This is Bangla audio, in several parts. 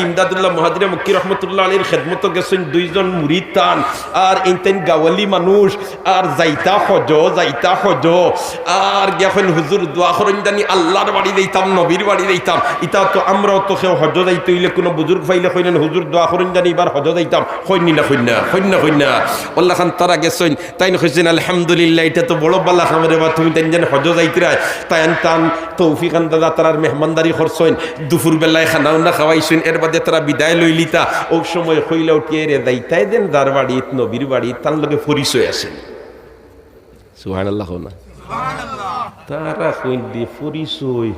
ইমদাদুল্লাহ মুহাজিরে মক্কি রহমতুল্লাহ আলীর খেদমত গেছেন দুইজন মুরিদ তান আর ইনতেন গাওয়ালি মানুষ আর যাইতা হজ আর গেছেন হুজুর দোয়া করেন জানি আল্লাহর বাড়ি যাইতাম নবীর বাড়ি যাইতাম ইটা তো আমরাও তো কেউ হজ যাইতে হইলে কোনো বুজুর্গ ফাইলে কইলেন হুজুর দোয়া করেন জানি এবার হজ যাইতাম কইনা আল্লাহ খান তারা গেছেন তাই কইছেন আলহামদুলিল্লাহ এটা তো বড় বাল্লা খামরে বা তুমি তাই যেন হজ যাইতে তাই টান তৌফিক দাদা তারার মেহমানদারি করছেন দুপুর বেলায় খানাও না খাওয়াইছেন এর বাদে তারা বিদায় লইলিতা ও সময় হইলে উঠিয়ে রে যাইতাই দেন যার বাড়ি নবীর বাড়ি তার লগে পরিচয় আছে সুবহানাল্লাহ না তারা কইন দিয়ে পরিচয়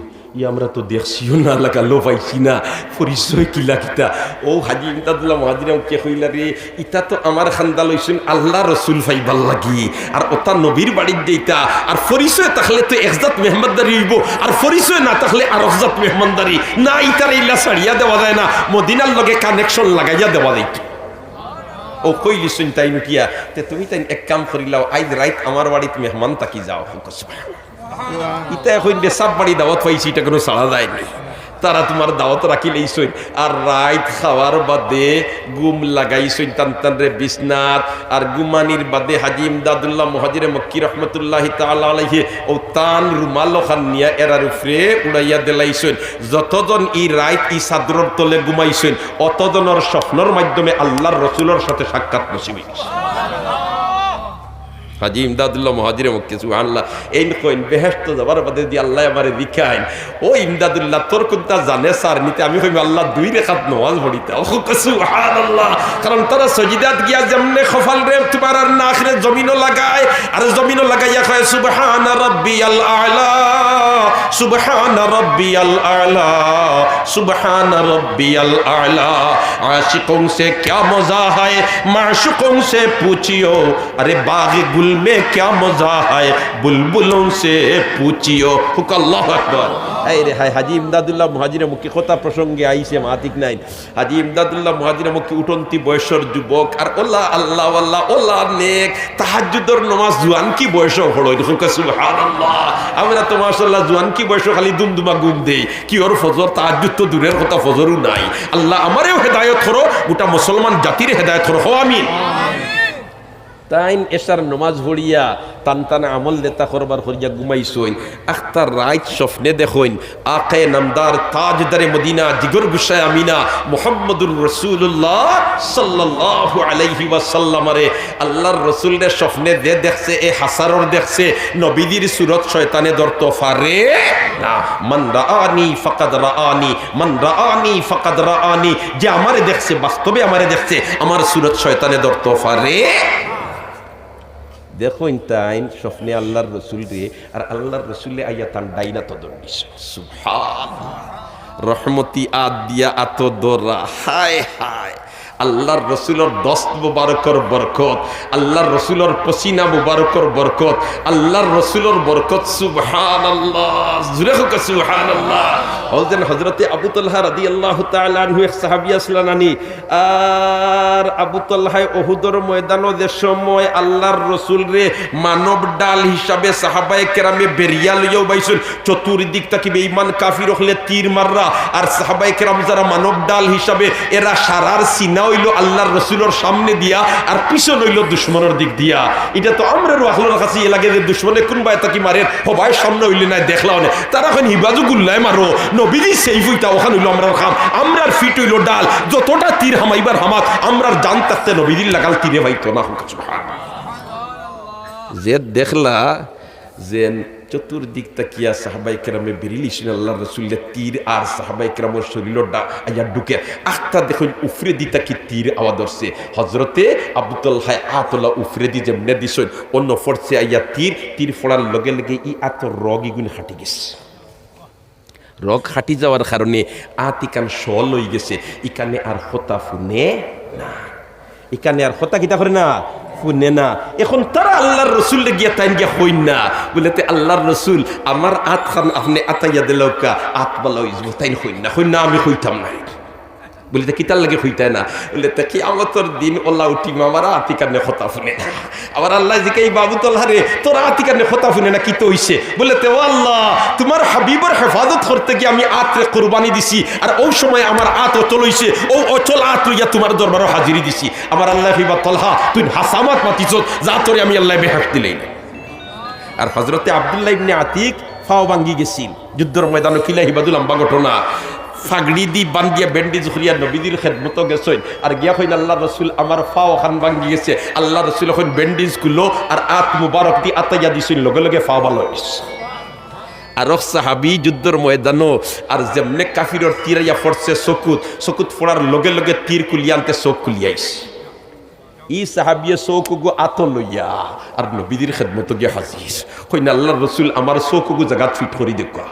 আমরা তো দেখছিও না লাগালো পাইছি না পরিচয় কিলা কিতা ও হাজি ইমদাদুল্লাহ মুহাজিরে কে কইলা রে ইটা তো আমার খান্দা লইছেন আল্লাহ রসুল ফাইবার লাগি আর ওটা নবীর বাড়ির যেটা আর পরিচয় থাকলে তো একজাত মেহমানদারি হইব আর পরিচয় না থাকলে আর একজাত মেহমানদারি না ইটার ইল্লা ছাড়িয়া দেওয়া যায় না মদিনার লগে কানেকশন লাগাইয়া দেওয়া যাইত ও কইলি শুন তাই নুটিয়া তে তুমি তাই এক কাম করিলাও আইজ রাইত আমার বাড়িতে মেহমান তাকি যাও ইটা এখন বেসাব বাড়ি দাওয়াত পাইছি এটা কোনো সাড়া যায়নি তারা তোমার দাওয়াত রাখিলেইছই আর রাইত খাওয়ার বাদে গুম লাগাইছই টান রে বিছনাত আর গুমানির বাদে হাজি ইমদাদুল্লাহ মুহাজিরে মক্কি রহমতুল্লাহি তাআলা আলাইহি ও তান রুমাল খান নিয়া এরার উপরে উড়াইয়া দিলাইছই যতজন ই রাইত ই চাদরের তলে ঘুমাইছই অতজনের স্বপ্নের মাধ্যমে আল্লাহর রাসূলের সাথে সাক্ষাৎ নসিব হইছে হাজি ইমদাদুল্লাহ মুহাজিরে মক্কি সুবহানাল্লাহ এই কইন বেহেশত যাবার বাদে দি আল্লাহ আমারে দিখাইন ও ইমদাদুল্লাহ তোর কোনটা জানে স্যার নিতে আমি কইম আল্লাহ দুই রাকাত নামাজ পড়িতা ও সুবহানাল্লাহ কারণ তারা সজিদাত গিয়া যেমনে খফাল রে তোমার আর না আখিরে জমিনও লাগায় আর জমিনও লাগাইয়া কয় সুবহান রাব্বিয়াল আ'লা সুবহান রাব্বিয়াল আ'লা সুবহান রাব্বিয়াল আ'লা आशिकों से क्या मजा है माशूकों से पूछियो अरे बाग गुल में क्या मजा है बुलबुलों से पूछियो हुक अल्लाहु আকবার এই রে হাজি ইমদাদুল্লাহ মুহাজিরে মক্কি কথা প্রসঙ্গে আইছে মাতিক নাই হাজি ইমদাদুল্লাহ মুহাজিরে মক্কি উঠন্তি বয়সের যুবক আর আল্লাহ আল্লাহ আল্লাহ আল্লাহ নেক তাহাজ্জুদের নামাজ জুয়ান কি বয়স হলো হুক সুবহানাল্লাহ আমরা তো মাশাআল্লাহ জুয়ান কি বয়স খালি দুমদুমা ঘুম দেই কি ওর ফজর তাহাজ্জুদ তো দূরের কথা ফজরও নাই আল্লাহ আমারেও হেদায়েত করো গোটা মুসলমান জাতির হেদায়েত করো আমিন তাইন এশার নমাজ পড়িয়া টান আমল লেতা করবার করিয়া ঘুমাইছইন আখতার রাইত স্বপ্নে দেখইন আকে নামদার তাজদারে মদিনা জিগর গুসায় আমিনা মুহাম্মদুর রাসূলুল্লাহ সাল্লাল্লাহু আলাইহি ওয়াসাল্লামরে আল্লাহর রাসূলের স্বপ্নে দেখছে এ হাসারর দেখছে নবীদের সুরত শয়তানে ধরতে পারে না মান রাআনি ফাকাদ রাআনি মান রাআনি ফাকাদ রাআনি যে আমারে দেখছে বাস্তবে আমারে দেখছে আমার সুরত শয়তানে ধরতে পারে দেখো ইনতাইন স্বপ্নে আল্লাহর রসুল রে আর আল্লাহর রসুলে আইয়া তান ডাইনা তো দৌড়িস সুবহানাল্লাহ রহমতি আদিয়া আত দোরা হায় হায় আল্লাহর রসুলের দস্ত মুবারকর বরকত আল্লাহর রসুলের পসিনা মুবারকর বরকত আল্লাহর রসুলের বরকত সুবহানাল্লাহ জুরে হোক সুবহানাল্লাহ হযরত হযরতে আবু তালহা রাদিয়াল্লাহু তাআলা আনহু এক সাহাবী আসলেন আনি আর আবু তালহা উহুদের ময়দানে যে সময় আল্লাহর রসুল রে মানব ডাল হিসাবে সাহাবায়ে কেরামে বেরিয়া লইয়া বাইছেন চতুর্দিক থেকে বেঈমান কাফির হলে তীর মাররা আর সাহাবায়ে কেরাম যারা মানব ডাল হিসাবে এরা সারার সিনা হইল আল্লাহর রসুলের সামনে দিয়া আর পিছন হইল দুশ্মনের দিক দিয়া এটা তো আমরারও আখলোর কাছে এ লাগে যে দুশ্মনে কোন বাই তাকি মারে হবাই সামনে হইলে নাই দেখলাও না তারা এখন হিবাজু গুল্লায় মারো নবীজি সেই হইতা ওখান হইল আমরার খাম আমরার ফিট হইল ডাল যতটা তীর হামাইবার হামাত আমরার জান থাকতে নবীজির লাগাল তীরে পাইতো না যে দেখলা যে চতুর্দিক তাকিয়া সাহাবাই কেরামে বেরিলিছেন আল্লাহর রাসূলের তীর আর সাহাবাই কেরামের শরীরটা আইয়া ঢুকে আখতা দেখুন উফরে দিতা কি তীর আওয়াজ হচ্ছে হযরতে আবু তালহা আতলা উফরে দি যেমনে দিছেন অন্য ফরসে আইয়া তীর ফোড়ার লগে লগে ই আত রগি গুণ হাঁটি গেছে রগ হাঁটি যাওয়ার কারণে আতিকান শল হয়ে গেছে ইকানে আর হতা ফুনে না ইকানে আর হতা কিতা করে না ফুনে না এখন তারা আল্লাহর রসুল গিয়া তাই গিয়া হইন না বলেতে আল্লাহর রসুল আমার আত খান আপনি আতাইয়া দিলকা আত বলা তাই হইন না আমি হইতাম না বলি তে কিতার লাগে হইতে না বলে তে কিয়ামতের দিন আল্লাহ উঠি মামারা আতিকানে কথা শুনে না আবার আল্লাহ জিকে এই বাবু তোলা রে তোরা আতিকানে কথা শুনে না কি তো হইছে বলে তে ও আল্লাহ তোমার হাবিবের হেফাজত করতে গিয়ে আমি আতরে কুরবানি দিছি আর ওই সময় আমার আত অচল হইছে ও অচল আত লইয়া তোমার দরবারে হাজিরি দিছি আমার আল্লাহ হিবা তলহা তুই হাসামাত মাতিছ যা তোরে আমি আল্লাহ বেহেশত দিলেই না আর হযরতে আব্দুল্লাহ ইবনে আতিক ফাও ভাঙ্গি গেছিল যুদ্ধের ময়দানে কিলা হিবাদুল লম্বা ঘটনা ফাগড়ি দি বান্ধিয়া ব্যান্ডেজ করিয়া নবীদের খেদমত গেছেন আর গিয়া কইন আল্লাহ রসুল আমার ফাও খান ভাঙ্গি গেছে আল্লাহ রসুল এখন ব্যান্ডেজ গুলো আর আত মুবারক দি আতাইয়া দিছিল লগে লগে ফাও ভালো হইছে আর সাহাবি যুদ্ধের ময়দানো আর যেমনে কাফিরর তীরাইয়া পড়ছে চকুত ফোড়ার লগে লগে তীর কুলিয়া আনতে চোখ কুলিয়াইছে ই সাহাবিয়ে চৌকুগু আত লইয়া আর নবীদের খেদমত গিয়া হাজির কইন আল্লাহ রসুল আমার চৌকুগু জায়গা ফিট করি দেখা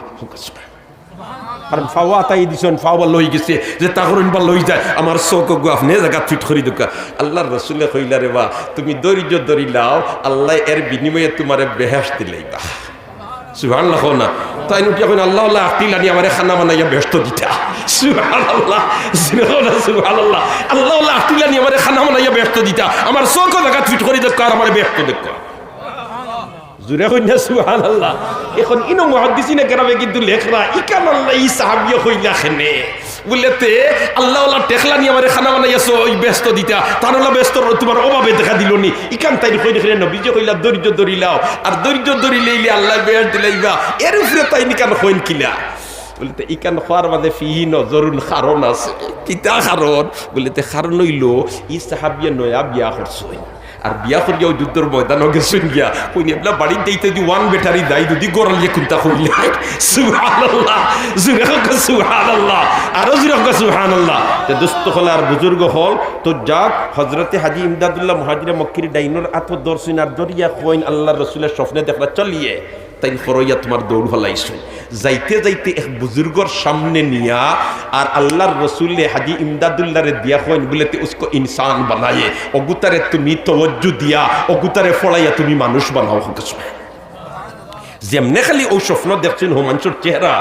কারণ ফাওয়া তাই দিছেন ফাওয়া লই গেছে যে তাগরন বা লই যায় আমার চৌকুগু আপনি জায়গা ফিট করি দেখা আল্লাহর রসুলে কইলা রে বা তুমি ধৈর্য ধরি লাও আল্লাহ এর বিনিময়ে তোমারে বেহেশত দিলাইবা সুবহানাল্লাহ না তাই নুটি এখন আল্লাহ আল্লাহ আতিলানি আমারে খানা বানাইয়া ব্যস্ত দিতা সুবহানাল্লাহ সুবহানাল্লাহ আল্লাহ আল্লাহ আতিলানি আমারে খানা বানাইয়া ব্যস্ত দিতা আমার চোখ জায়গা ফিট করি দেখা আর আমারে ব্যস্ত দেখা জুরে কইনা সুবহানাল্লাহ এখন ইনো মুহাদ্দিসিনে কেরামে কিন্তু লেখরা ইকান আল্লাহ ই সাহাবিয়ে কইলা খেনে বলেতে আল্লাহ আল্লাহ টেকলা নিয়ে আমারে খানা বানাইয়াছো ওই ব্যস্ত দিতা তারলা ব্যস্ত তোমার অভাবে দেখা দিল নি ইকান তাই কই দেখলে নবীজি কইলা ধৈর্য ধরিলাও আর ধৈর্য ধরিলেইলে আল্লাহ বেশ দিলাইবা এর উপরে তাই নিকান কইন কিলা বলতে ইকান খোয়ার মাঝে ফিহি নজরুল কারণ আছে কিতা কারণ বলতে কারণ হইল ই সাহাবিয়ে নয়া বিয়া করছই আর বিয়া করিয়াও যুদ্ধের ময়দানও গেছেন গিয়া কইনি এবলা বাড়ির দিতে যদি ওয়ান ব্যাটারি দাই যদি গড়ালিয়ে কুন্তা কইলে সুবহানাল্লাহ সুবহানাল্লাহ আরো জিরক সুবহানাল্লাহ তে দোস্ত হল আর বুজুর্গ হল তো যাক হযরতে হাজী ইমদাদুল্লাহ মুহাজিরে মক্কির ডাইনোর আত দর্শন আর দরিয়া কইন আল্লাহর রাসূলের স্বপ্নে দেখলা চলিয়ে তাই ফরইয়া তোমার দৌড় হলাইছো যাইতে যাইতে এক বুজুর্গর সামনে নিয়া আর আল্লাহর রসুল হাজী ইমদাদুল্লাহরে দিয়া কইন বলেতে উসকো ইনসান বানায়ে অগুতারে তুমি তওজ্জু দিয়া অগুতারে ফলাইয়া তুমি মানুষ বানাও কিছু যেমনে খালি ও স্বপ্ন দেখছেন হোমাঞ্চর চেহারা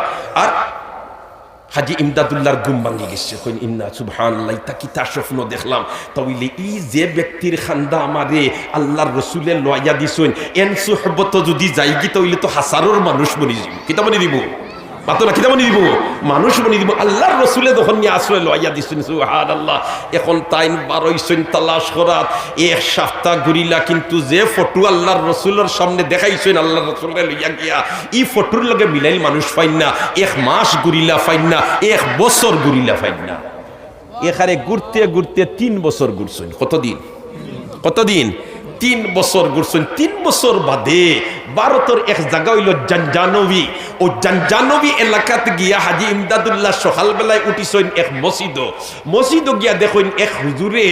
আর হাজী ইমদাদুল্লাহর ঘুম ভাঙি গেছে কইন ইন্না সুবহানাল্লাহ তা কি তার স্বপ্ন দেখলাম তাইলে ই যে ব্যক্তির খান্দা আমারে আল্লাহর রাসূলে লইয়া দিছেন এন সুহবত যদি যাইগি তাইলে তো হাজারোর মানুষ বনি যাব কিতা বনি দিব মাত্র না কিতা বনি দিব মানুষ বনি দিব আল্লাহর রাসূলে যখন নিয়ে আসলে লইয়া দিছেন সুবহানাল্লাহ এখন তাইন 12 তালাশ করাত এক সপ্তাহ ঘুরিলা কিন্তু যে ফটো আল্লাহর রাসূলের সামনে দেখাইছেন আল্লাহর রাসূলে লইয়া গিয়া ই ফটোর লগে মিলাইল মানুষ পাইন না এক মাস ঘুরিলা পাইন না এক বছর ঘুরিলা পাইন না এখানে ঘুরতে ঘুরতে 3 বছর ঘুরছেন কতদিন 3 বছর ঘুরছেন 3 বছর বাদে ভারতের এক জায়গা হইল জানজানবী ও জানজানবী এলাকাতে গিয়া হাজী ইমদাদুল্লাহ সকালবেলায় উঠিছেন এক মসজিদ গিয়া দেখুন এক হুজুরে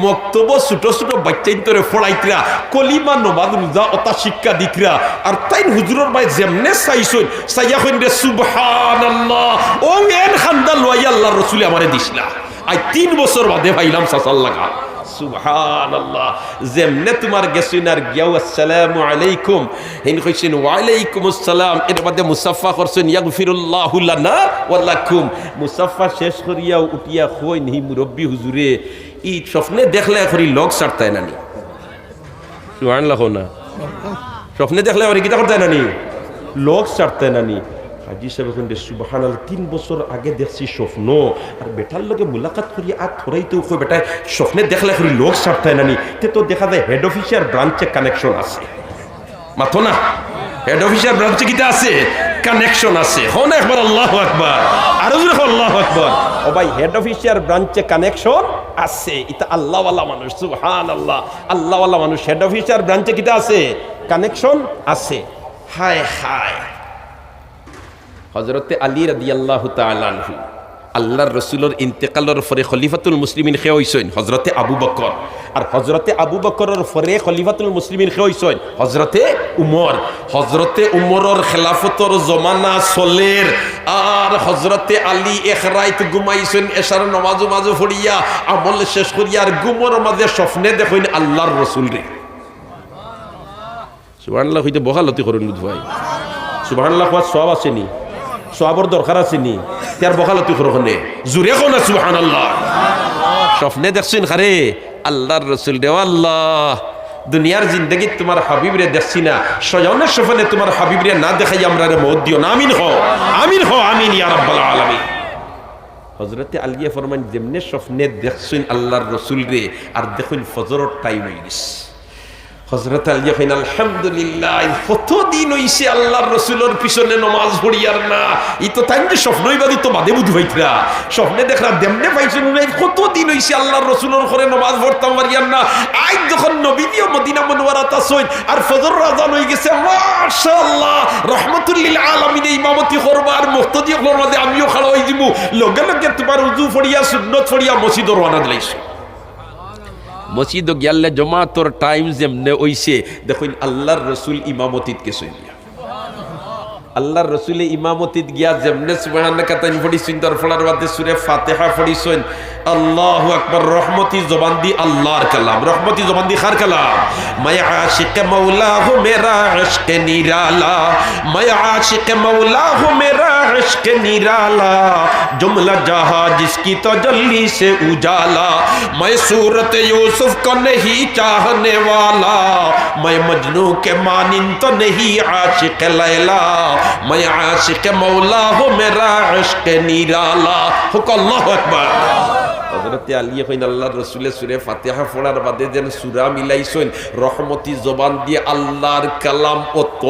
মক্তব ছোট ছোট বাচ্চাইন্তরে ফড়াইতরা কলিমা নমাজ রোজা অতা শিক্ষা দিতরা আর তাই হুজুরের ভাই যেমনে চাইছেন চাইয়া কইন রে সুবহানাল্লাহ ও এন খান্দা লইয়া আল্লাহর রাসূল আমারে দিছলা আই 3 বছর বাদে ভাইলাম সাসাল লাগা সুবহানাল্লাহ যেমনে তোমার গেছেন আর গিয়াও আসসালামু আলাইকুম হিন কইছেন ওয়া আলাইকুমুস সালাম এর মধ্যে মুসাফা করছেন ইয়াগফিরুল্লাহু লানা ওয়া লাকুম মুসাফা শেষ করিয়া উঠিয়া কইন হি মুরব্বি হুজুরে ই স্বপ্নে দেখলে করি লোক ছাড়তায় নানি সুবহানাল্লাহ না স্বপ্নে দেখলে করি কিতা করতায় নানি লোক ছাড়তায় নানি হাজী সাহেব কিন্তু সুবহানাল্লাহ 3 বছর আগে দেখছি স্বপ্ন আর বেটার লগে মুলাকাত করি আর থরাই তো কই বেটা স্বপ্নে দেখলে করি লোক ছাড়তায় নানি তে তো দেখা যায় হেড অফিসার ব্রাঞ্চে কানেকশন আছে মাথো না হেড অফিসার ব্রাঞ্চে কিটা আছে কানেকশন আছে হন একবার আল্লাহু আকবার আর জোরে আল্লাহু আকবার ও ভাই হেড অফিসার ব্রাঞ্চে কানেকশন আছে এটা আল্লাহ ওয়ালা মানুষ সুবহানাল্লাহ আল্লাহ ওয়ালা মানুষ হেড অফিসার ব্রাঞ্চে কিটা আছে কানেকশন আছে হায় হায় হযরতে আলী রাদিয়াল্লাহু তাআলা আনহু আল্লাহর রাসূলের ইন্তেকালের পরে খলিফাতুল মুসলিমিন কে হইছেন হযরতে আবু বকর আর হযরতে আবু বকরের পরে খলিফাতুল মুসলিমিন কে হইছেন হযরতে উমরের খেলাফতর জমানা চলের আর হযরতে আলী এক রাত ঘুমাইছেন এশার নামাজ পড়িয়া আমল শেষ করিয়া আর ঘুমের মাঝে স্বপ্নে দেখেন আল্লাহর রাসূল রে সুবহানাল্লাহ হইতে বহালতি করুন ভাই সুবহানাল্লাহ ওয়া সওয়াব আসেনি সওয়াবের দরকার আছে নি তার বকালতি করো জুরে কোন সুবহানাল্লাহ স্বপ্নে দেখছেন খারে আল্লাহর রসুল রে আল্লাহ দুনিয়ার জিন্দগি তোমার হাবিব রে দেখছি না শয়নের স্বপ্নে তোমার হাবিব রে না দেখাই আমরা রে মত দিও না আমিন হো আমিন ইয়া রাব্বাল আলামিন হযরতে আলী ফরমান যেমনে স্বপ্নে দেখছেন আল্লাহর রসুল রে আর দেখুন ফজরের টাইম হয়ে গেছে হযরত আলী কইন আলহামদুলিল্লাহ কতদিন হইছে আল্লাহর রাসূলের পিছনে নামাজ পড়িয়ার না ই তো তাই যে স্বপ্নই বাদী তো বাদে বুঝ হইতরা স্বপ্নে দেখরা দেমনে পাইছেন না কতদিন হইছে আল্লাহর রাসূলের ঘরে নামাজ পড়তাম পারিয়ার না আজ যখন নবীও মদিনা মুনওয়ারাত আসেন আর ফজর আযান হই গেছে মাশাআল্লাহ রাহমাতুল লিল আলামিন ইমামতি করবা আর মুক্তাদি করবা আমিও খাড়া হই যাবো লগে লগে তোমার ওযু পড়িয়া সুন্নাত পড়িয়া মসজিদে রওনা দিলাইছো মসজিদ গিয়ালে জমাতর টাইম যেমনে হইছে দেখুন আল্লাহর রসুল ইমামতিত কে সইয়া আল্লাহর রসুলে ইমামতিত গিয়া যেমনে সুবহানাকা তাইন পড়িছেন তার ফলার বাদে সূরা ফাতিহা পড়িছেন আল্লাহু আকবার রহমতি জবান দি আল্লাহর কালাম রহমতি জবান দি খার কালাম মায়া আশিক মৌলা হো মেরা ইশক নিরালা মায়া আশিক মৌলা হো মেরা इश्क निराला जुमला जहां जिसकी तजल्ली से उजाला मैं सूरत यूसुफ को नहीं चाहने वाला मैं मजनू के मानिन तो नहीं आशिक लैला मैं आशिक मौला हूँ मेरा इश्क निराला हुक्म अल्लाहु अकबर হযরতে আলী কইন আল্লাহর রাসূলের সূরা ফাতিহা পড়ার বাদে যেন সূরা মিলাইছেন রহমতি জবান দিয়ে আল্লাহর কালাম অত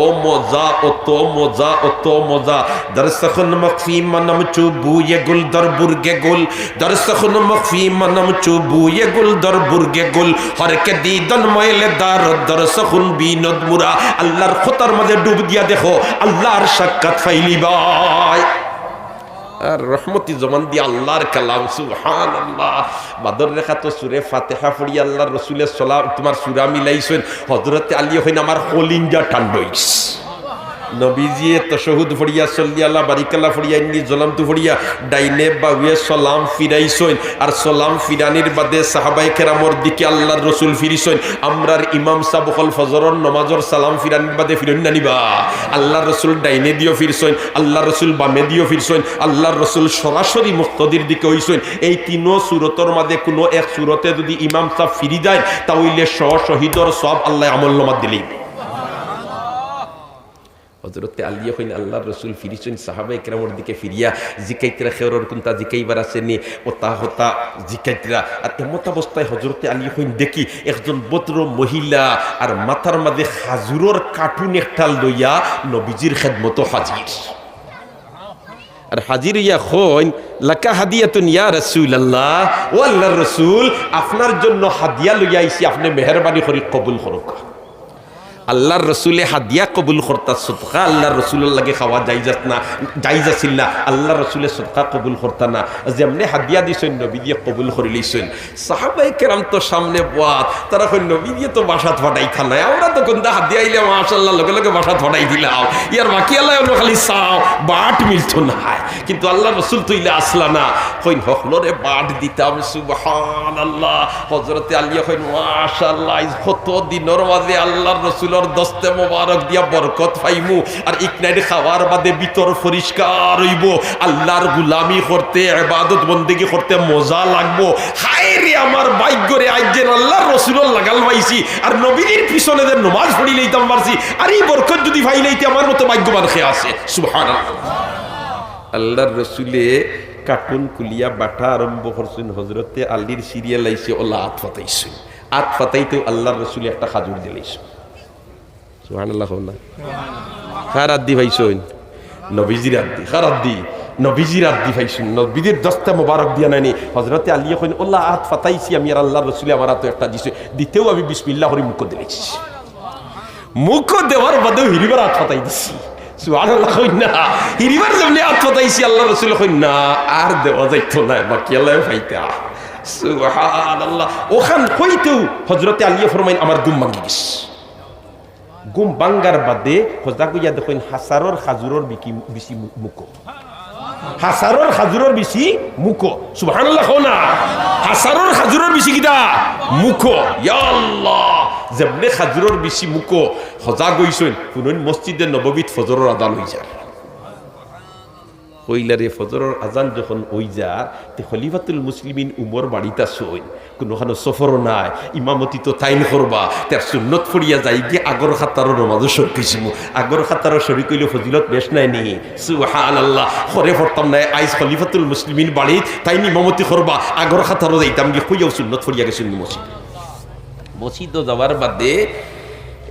মজা দরসখন মখফি মনম চুবুয়ে গুল দর বুরগে গুল দরসখন মখফি মনম চুবুয়ে গুল দর বুরগে গুল হর কে দিদন ময়লে দার দরসখন বিনদ মুরা আল্লাহর খতার মধ্যে ডুব দিয়া দেখো আল্লাহর সাক্ষাৎ ফাইলিবাই আর রহমতি জমান দিয়ে আল্লাহর কালাম সুবহানাল্লাহ বাদর রেখা তো সূরা ফাতিহা পড়ি আল্লাহর রাসূলের সালাম তোমার সূরা মিলাইছেন হযরতে আলী হইন আমার কলিজা ঠান্ডা হইছে নবীজিয়ে তাশাহুদ পড়িয়া সাল্লাল্লাহু বারিকাল্লাহ পড়িয়া ইন্নি জলামতু পড়িয়া ডাইনে বাউয়ে সালাম ফিরাইছেন আর সালাম ফিরানির বাদে সাহাবায়ে কেরামর দিকে আল্লাহর রাসূল ফিরিছেন আমরার ইমাম সাহেব হল ফজরের নামাজের সালাম ফিরানির বাদে ফিরন না নিবা আল্লাহর রাসূল ডাইনে দিও ফিরছেন আল্লাহর রাসূল বামে দিও ফিরছেন আল্লাহর রাসূল সরাসরি মুক্তাদির দিকে হইছেন এই তিনো সূরতের মধ্যে কোনো এক সূরতে যদি ইমাম সাহেব ফিরি যায় তাহলে শহীদর সব আল্লাহ আমলনামা দিলেন হযরতে আলী কইন আল্লাহর রাসূল ফিরিছেন সাহাবায়ে কেরামের দিকে ফিরিয়া জিকাইতরা খেরর কুনতা জিকাইবার আসেনি ওতা হতা জিকাইতরা আর এমত অবস্থায় হযরতে আলী কইন দেখি একজন ভদ্র মহিলা আর মাথার মাঝে খাজুরের কার্টুন একটা লইয়া নবীজির খেদমত হাজির আর হাজির ইয়া কইন লাকা হাদিয়াতুন ইয়া রাসূলুল্লাহ ও আল্লাহর রাসূল আপনার জন্য হাদিয়া লইয়া আইছি আপনি মেহেরবানি করে কবুল করুন আল্লাহর রসুলে হাদিয়া কবুল করতা সদকা আল্লাহর রসুলের লাগে খাওয়া জাইজ আছিল না আল্লাহর রসুলে সদকা কবুল করতা না যেমনি হাদিয়া দিছেন নবী দিয়ে কবুল করে লইছেন সাহাবায়ে কেরাম তো সামনে বাত তারা কই নবী দিয়ে তো বাসাত ফাটাইতা না আমরা তো কোনটা হাদিয়া আইলে মাশাআল্লাহ লগে লগে বাসাত ফাটাই দিলাম ইয়ার বাকি আল্লাহ অন্য খালি চাও বাট মিলতো না কিন্তু আল্লাহর রসুল তো ইলা আসলা না কইন হকলরে বাট দিতাম সুবহানাল্লাহ হযরতে আলী কইন মাশাআল্লাহ কত দিনের মাঝে আল্লাহর রসুল দস্তে মোবারক দিয়া বরকত পাইমু আর ইকনাইর খাওয়ার বাদে ভিতর পরিষ্কার হইব আল্লাহর গোলামি করতে ইবাদত বন্দেগী করতে মজা লাগবো হায় রে আমার ভাগ্যরে আজ যে আল্লাহর রাসূলের লাগাল পাইছি আর নবীর পিছনে যে নামাজ পড়ি লইতাম পারছি আর এই বরকত যদি পাই লইতে আমার মতো ভাগ্যবান খেয়ে আছে সুবহানাল্লাহ আল্লাহর রাসূলে কার্টুন কুলিয়া বাটা আরম্ভ করছেন হযরতে আলীর সিরিয়াল আইছে ওলা আত ফাতাইছে আত ফাতাইতে আল্লাহর রাসূলে একটা খাজুর দিলাইছে সুবহানাল্লাহ না খারাত দি ভাইছুন নবীজির আদি খারাত দি নবীজির আদি ভাইছুন নবীজির দস্তা মোবারক দিয়া নাইনি হযরতে আলী কইন আল্লাহ আত ফাতাইছি আমি আর আল্লাহর রাসূল আমার হাতে একটা দিছে দিতেও আমি বিসমিল্লাহ করে মুখ দিলাইছি মুখ দেওয়ার বাদেও হিরিবার আত ফাতাই দিছি সুবহানাল্লাহ কইন না হিরিবার যেমনি আত ফাতাইছি আল্লাহর রাসূল কইন না আর দেওয়া যাইতো না বাকি আল্লাহ ফাইতা সুবহানাল্লাহ ওখান কইতেও হযরতে আলী ফরমাইন আমার দুম ভাঙি গেছে গুম বাঙ্গার বাদে খোঁজা কইয়া দেখুন হাসারর খাজুরর বেশি মুখো হাসারর খাজুরর বেশি মুখো সুবহানাল্লাহ না হাসারর খাজুরর বেশি কিটা মুখো ইয়া আল্লাহ যেমনে খাজুরর বেশি মুখো খোঁজা গইছেন কোন মসজিদে নববীত ফজরের আযান হই যায় কইলারে ফজরের আজান যখন ওই যা তে খলিফাতুল মুসলিমিন উমর বাড়িতে আসইন কোনোখানো সফরও নাই ইমামতি তো তাইন করবা তার সুন্নত ফরিয়া যাই গিয়ে আগর খাতারও নমাজও সরকিছিমু আগর খাতারও শরীক হইলে ফজিলত বেশ নাই নি সুবহানাল্লাহ খরে ফরতাম নাই আইস খলিফাতুল মুসলিমিন বাড়ি তাই ইমামতি করবা আগর খাতারও যাইতাম গিয়ে কইয়াও সুন্নত ফরিয়া গেছেন মসজিদ যাওয়ার বাদে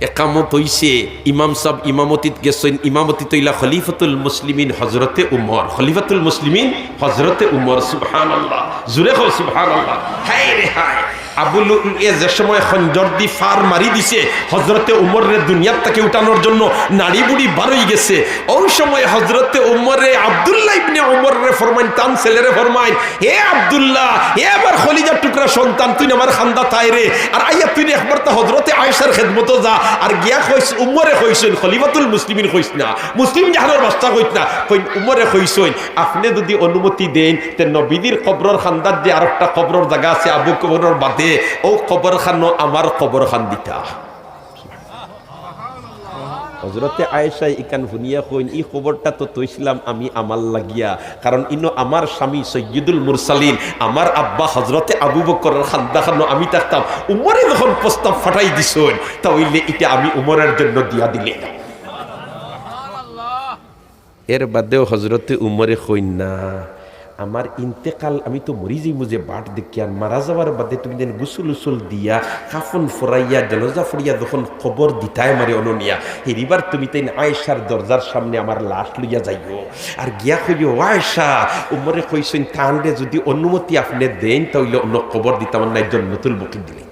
একামত হইছে ইমাম সাহেব ইমামতিত গেছেন ইমামতি তৈলা খলিফাতুল মুসলিমিন হযরতে উমর খলিফাতুল মুসলিমিন হযরতে উমর সুবহানাল্লাহ জুরে কও সুবহানাল্লাহ হায় রে হায় আবুল যে সময় খঞ্জর দি ফার মারি দিছে হযরতে উমরে দুনিয়ার থেকে উঠানোর জন্য নারী বুড়ি বারই গেছে ওই সময় হযরতে উমরে আব্দুল্লাহ ইবনে উমর রে ফরমাইন তান ছেলেরে ফরমাইন হে আব্দুল্লাহ হে আমার খলিজার টুকরা সন্তান তুই আমার খান্দা তাই রে আর আইয়া তুই একবার তো হযরতে আয়েশার খেদমতে যা আর গিয়া কইস উমরে কইছেন খলিফাতুল মুসলিমিন কইস না মুসলিম জাহানের বাস্তা কইস না কই উমরে কইছেন আপনি যদি অনুমতি দেন তে নবীদের কবরের খান্দার যে আরেকটা কবরের জায়গা আছে আবু কবরের বাদে ও কবর খানো আমার কবর খান দিতা হযরতে আয়েশা ইকান ভুনিয়া কইন এই খবরটা তো তৈছিলাম আমি আমাল লাগিয়া কারণ ইনো আমার স্বামী সৈয়দুল মুরসালিন আমার আব্বা হযরতে আবু বকরের খান্দা খানো আমি থাকতাম উমরে যখন প্রস্তাব ফাটাই দিছেন তাইলে এটা আমি উমরের জন্য দিয়া দিলে এর বাদেও হযরতে উমরে কইন না আমার ইন্তেকাল আমি তো মরি যাই মুঝে বাট দেখিয়া মারা যাওয়ার বাদে তুমি যেন গুসুল উসুল দিয়া কাফন ফরাইয়া জানাজা ফরিয়া যখন খবর দিতায় মারে অননিয়া হেরিবার তুমি তাই আয়েশার দরজার সামনে আমার লাশ লইয়া যাইও আর গিয়া কইও আয়েশা উমরে কইছেন তানরে যদি অনুমতি আপনি দেন তাইলে অন্য খবর দিতাম না জন্নতুল বকির দিলেই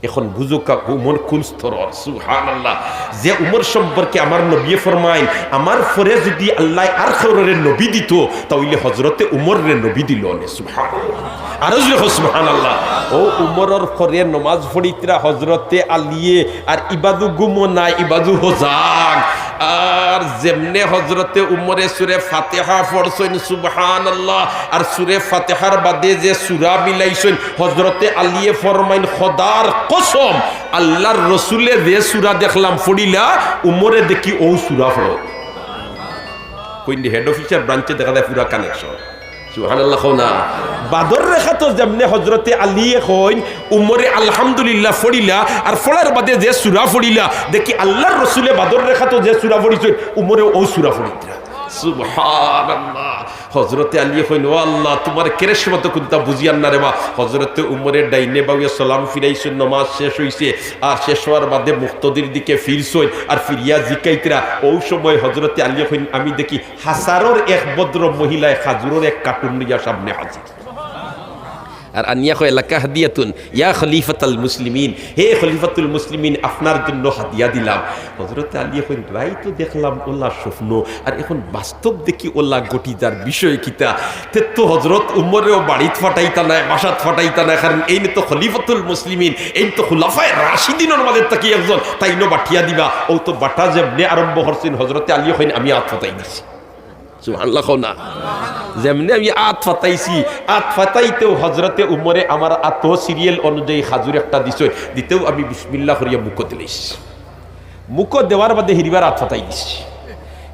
এখন বুঝো উমর কোন স্তরের সুবহানাল্লাহ যে উমর সম্পর্কে আমার নবী ফরমাইন আমার পরে যদি আল্লাহ আর খবরের নবী দিত তাইলে হযরতে উমরের নবী দিল না সুবহানাল্লাহ আর সুবহানাল্লাহ ও উমরের পরে নামাজ পড়িতরা হযরতে আলিয়ে আর ইবাদু গুমো না ইবাদু হোজাক আর যেমনে হযরতে উমরে সূরা ফাতিহা পড়ছেন সুবহানাল্লাহ আর সূরা ফাতিহার বাদে যে সূরা মিলাইছেন হযরতে আলিয়ে ফরমাইন খোদার কসম আল্লাহর রাসূলে যে সূরা দেখলাম পড়িলা উমরে দেখি ও সূরা পড়ো কইনি হেড অফিসার ব্রাঞ্চে দেখা যায় পুরা কানেকশন সুবহানাল্লাহ না বাদর রেখা তো যেমনে হযরতে আলিয়ে কইন উমরে আলহামদুলিল্লাহ পড়িলা আর পড়ার বাদে যে সূরা পড়িলা দেখি আল্লাহর রাসূলে বাদর রেখা তো যে সূরা পড়িছেন উমরে ও সূরা পড়িতরা সুবহানাল্লাহ হযরতে আলী কইন ও আল্লাহ তোমার কেরেশমা তো কোনটা বুঝিয়ান না রে বা হযরতে উমরের ডাইনে বাউয়া সালাম ফিরাইছেন নামাজ শেষ হইছে আর শেষ হওয়ার বাদে মুক্তদির দিকে ফিরছই আর ফিরিয়া জিকাইতরা ওই সময় হযরতে আলী কইন আমি দেখি হাসারর এক ভদ্র মহিলায় খাজুরের এক কার্টুন নিয়া সামনে হাজির আর আনিয়া কয় লাকা হাদিয়াতুন ইয়া খলিফাতুল মুসলিমিন হে খলিফাতুল মুসলিমিন আপনার জন্য হাদিয়া দিলাম হযরতে আলী কইন ভাই তো দেখলাম ওলা স্বপ্ন আর এখন বাস্তব দেখি ওলা গটিদার বিষয় কিতা তে তো হযরত উমরেও বাড়িত ফাটাইতা না বাসাত ফাটাইতা না কারণ এই তো খলিফাতুল মুসলিমিন এই তো খুলাফায়ে রাশিদিনের মধ্যে তাকি একজন তাইনো বাটিয়া দিবা ও তো বাটা যেমনে আরম্ভ করছেন হযরতে আলী কইন আমি হাত ফাটাই দিছি সুবহানাল্লাহ না যেমনি আমি আত ফাটাইছি আত ফাটাইতেও হযরতে উমরে আমার আত সিরিয়াল অনুযায়ী খাজুর একটা দিছে দিতেও আমি বিসমিল্লাহ করিয়া মুখ দিলাইছি মুখ দেওয়ার বাদে হিরিবার আত ফাটাই দিছি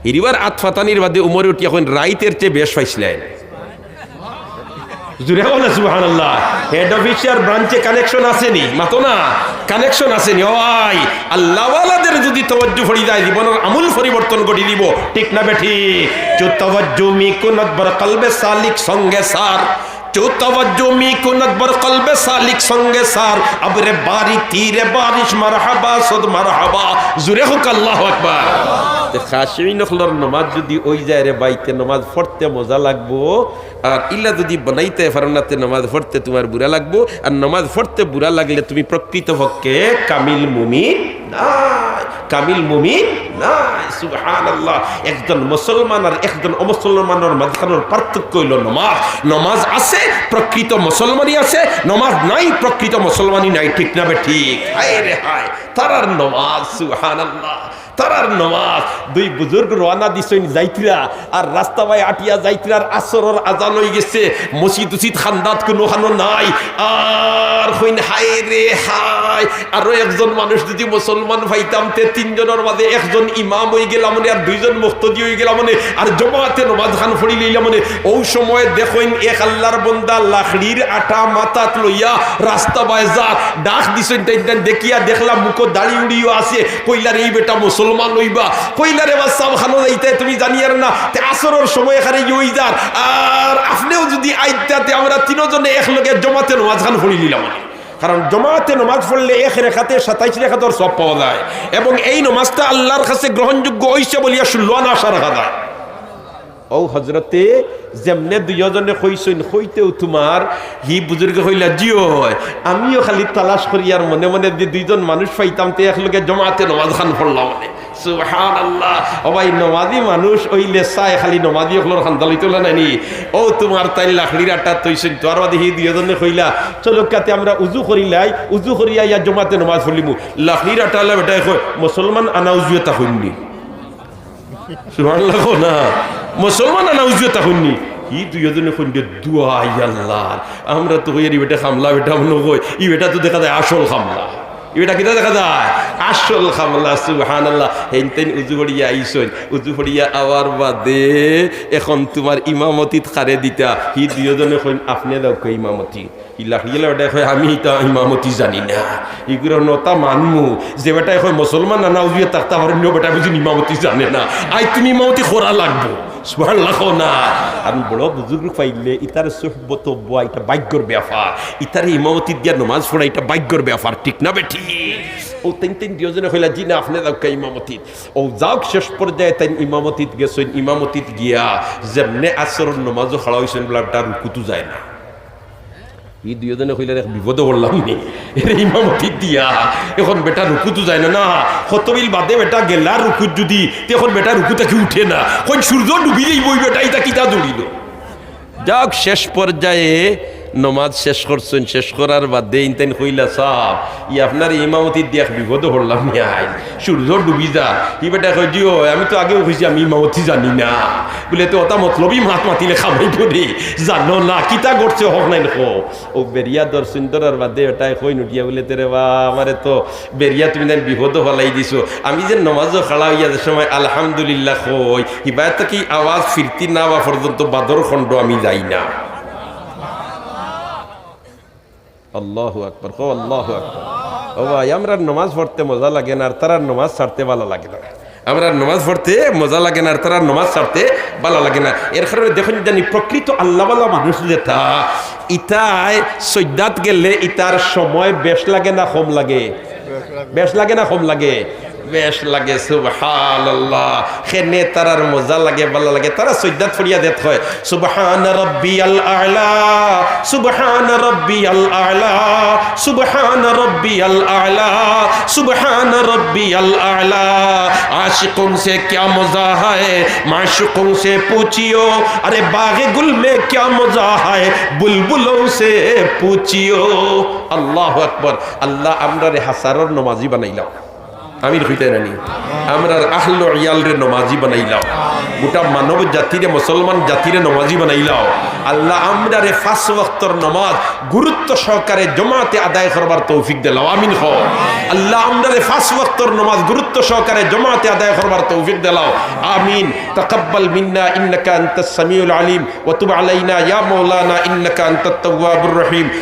হিরিবার আত ফাটানির বাদে উমরে উঠি এখন রাইতের চেয়ে বেশ পাইছিলেন জুড়ে বলে সুবহানাল্লাহ হেড অফিসার ব্রাঞ্চে কানেকশন আসেনি মাতো না কানেকশন আসেনি ওই আল্লাহওয়ালাদের যদি তওয়াজ্জু ফড়ি যায় জীবনের আমূল পরিবর্তন ঘটি দিব ঠিক না বেঠি চো তওয়াজ্জু মি কুনত বর কলবে সালিক সঙ্গে সার চো তওয়াজ্জু মি কুনত বর কলবে সালিক সঙ্গে সার আবরে বারি তীরে বারিশ মারহাবা সদ মারহাবা জুরে হোক আল্লাহু আকবার খাশিন খলর নামাজ যদি ওই যায় রে বাইতে নামাজ পড়তে মজা লাগবো আর ইল্লা যদি বানাইতে ফারনাতে নামাজ পড়তে তোমার বুড়া লাগবো আর নামাজ পড়তে বুড়া লাগলে তুমি প্রকৃতপক্ষে কামিল মুমিন না কামিল মুমিন না সুবহানাল্লাহ একজন মুসলমান আর একজন অমুসলমানের মাঝখানের পার্থক্য হইল নামাজ নামাজ আছে প্রকৃত মুসলমানই আছে নামাজ নাই প্রকৃত মুসলমানই নাই ঠিক না বে ঠিক হায় রে হায় তারার নামাজ সুবহানাল্লাহ তারার নমাজ দুই বুজুর্গ রওনা দিছেন যাইতিরা আর রাস্তা বাই আটিয়া যাইতিরার আসরের আজান হয়ে গেছে মসজিদ উসিদ খান্দাত কোনো খানো নাই আর হইন হায় রে হায় আরো একজন মানুষ যদি মুসলমান পাইতাম তে তিনজনের মাঝে একজন ইমাম হয়ে গেলাম মানে আর দুইজন মুক্তদি হয়ে গেলাম মানে আর জমাতে নমাজ খান ফড়ি লইলাম মানে ওই সময় দেখইন এক আল্লাহর বান্দা লাখড়ির আটা মাথাত লইয়া রাস্তা বাই যা ডাক দিছেন তাই দেখিয়া দেখলাম মুখ দাড়ি উড়িও আছে কইলার এই বেটা মুসলমান হইবা কইলারে বাসাব খানো যাইতে তুমি জানি আর না তে আসরের সময় এখানে হই যার আর আপনিও যদি আইতাতে আমরা তিনজনে একলগে জমাতে নামাজ খান পড়ি নিলাম কারণ জমাতে নামাজ পড়লে এক রেখাতে 27 রেখাতের সব পাওয়া যায় এবং এই নামাজটা আল্লাহর কাছে গ্রহণযোগ্য হইছে বলিয়া 16 আশা রাখা যায় ও হযরতে যেমনে দুইজনে কইছেন হইতেও তোমার হি বুজুর্গ হইলা জিও আমিও খালি তালাশ করি আর মনে মনে যে দুইজন মানুষ পাইতাম তে একলগে জমাতে নামাজ খান পড়লাম মানে সুবহানাল্লাহ ও ভাই নমাজি মানুষ ওইলে চায় খালি নমাজি হলোর খান্দালি তোলা নাইনি ও তোমার তাই লাখড়ির আটা তৈছেন তোর বাদে হি দুইজনে কইলা চলো কাতে আমরা উজু করিলাই উজু করিয়া ইয়া জমাতে নামাজ পড়লিমু লাখড়ির আটা আল্লাহ বেটা কই মুসলমান আনা উজুতা হইনি সুবহানাল্লাহ না মুসলমান আনা উজুতা হইনি ই দুইজনে কইন্দে দুআই আল্লাহ আমরা তো কইরি বেটা খামলা বেটা মনে কই ই বেটা তো দেখা যায় আসল খামলা এটা কিটা দেখা যায় আসল খামলা সুবহানাল্লাহ হেনতেন উজু পড়িয়া আইছই উজু পড়িয়া আওয়ার বাদে এখন তোমার ইমামতিত খারে দিতা হি দুইজনে কইন আপনি দাও কই ইমামতি ইলা হিলা বেটা কই আমি তা ইমামতি জানি না ইগুলো নতা মানমু যে বেটা কই মুসলমান না উজুয়ে তাকতা পারেন বেটা বুঝি ইমামতি জানে না আই তুমি ইমামতি করা লাগবো সুবহানাল্লাহ না আমি বড় বুজুর্গ পাইলে ইতার সুহবত বয়া এটা ভাগ্যর ব্যাপার ইতার ইমামতি দিয়া নামাজ পড়া এটা ভাগ্যর ব্যাপার ঠিক না বেটি ও তিন দুজনে কইলা জি না আপনি যাও কা ইমামতি ও যাও শেষ পর্যায়ে তাই ইমামতিত গেছেন ইমামতিত গিয়া যেমনে আসরের নামাজও খাড়া হইছেন বলাটা রুকুতু যায় না এই দুইজনে কইলে এক বিপদে পড়লাম নি এর ইমামতি দিয়া এখন বেটা রুকুতু যায় না না কতবিল বাদে বেটা গেলা রুকুত যদি তখন বেটা রুকুতে কি উঠে না কোন সূর্য ডুবিলেই বই বেটা এটা কিটা দৌড়িল যাক শেষ পর্যায়ে নমাজ শেষ করছেন শেষ করার বাদে ইনতেন কইলা সাহ ই আপনার ইমামতি দিয়া বিপদে পড়লাম নি আই সূর্য ডুবি যা ই বেটা কই দিও আমি তো আগেও কইছি আমি ইমামতি জানি না বলে তো ওটা মতলবই মাত মাতিলে খাবাই পড়ি জানো না কিতা করছে হোক নাই দেখো ও বেরিয়া দর্শন করার বাদে ওটাই কই নুটিয়া বলে তেরে বা আমারে তো বেরিয়া তুমি দেন বিপদে ফলাই দিছো আমি যে নমাজও খাড়া হইয়া যে সময় আলহামদুলিল্লাহ কই হিবায়ত কি আওয়াজ ফিরতি না বা পর্যন্ত বাদর খণ্ড আমি যাই না আল্লাহু আকবার কো আল্লাহু আকবার ও ভাই আমরা নামাজ পড়তে মজা লাগে না আর তারা নামাজ ছাড়তে ভালো লাগে না আমরা নামাজ পড়তে মজা লাগে না আর তারা নামাজ ছাড়তে ভালো লাগে না এর কারণে দেখুন জানি প্রকৃত আল্লাহওয়ালা মানুষ যেটা ইতায় সৈদাত গেলে ইতার সময় বেশ লাগে না কম লাগে বেশ লাগে না কম লাগে বেশ লাগে সুবহানাল্লাহ খেনে তারার মজা লাগে ভালো লাগে তারা সৈদাত ফরিয়া দেত হয় সুবহান রাব্বিয়াল আ'লা সুবহান রাব্বিয়াল আ'লা সুবহান রাব্বিয়াল আ'লা সুবহান রাব্বিয়াল আ'লা आशिकों से क्या मजा है माशूकों से पूछियो अरे बागे गुल में क्या मजा है बुलबुलों से पूछियो अल्लाह अकबर अल्लाह আমরা রে হাসারর নামাজি বানাইলাম আমির হইতে রানি আমরা আহলু ইয়াল রে নামাজি বানাইলাম গোটা মানব জাতিরে মুসলমান জাতিরে নামাজি বানাইলাম আল্লাহ আমরা রে 5 ওয়াক্তর নামাজ গুরুত্ব সহকারে জামাতে আদায় করবার তৌফিক দিলাও আমিন হ আল্লাহ আমরা রে 5 ওয়াক্তর নামাজ গুরুত্ব সহকারে জামাতে আদায় করবার তৌফিক দিলাও আমিন তাকাব্বাল মিন্না ইন্নাকা আনতাস সামিউল আলিম ওয়া তুব আলাইনা ইয়া মাওলানা ইন্নাকা আনতাত তাওয়াবুর রহিম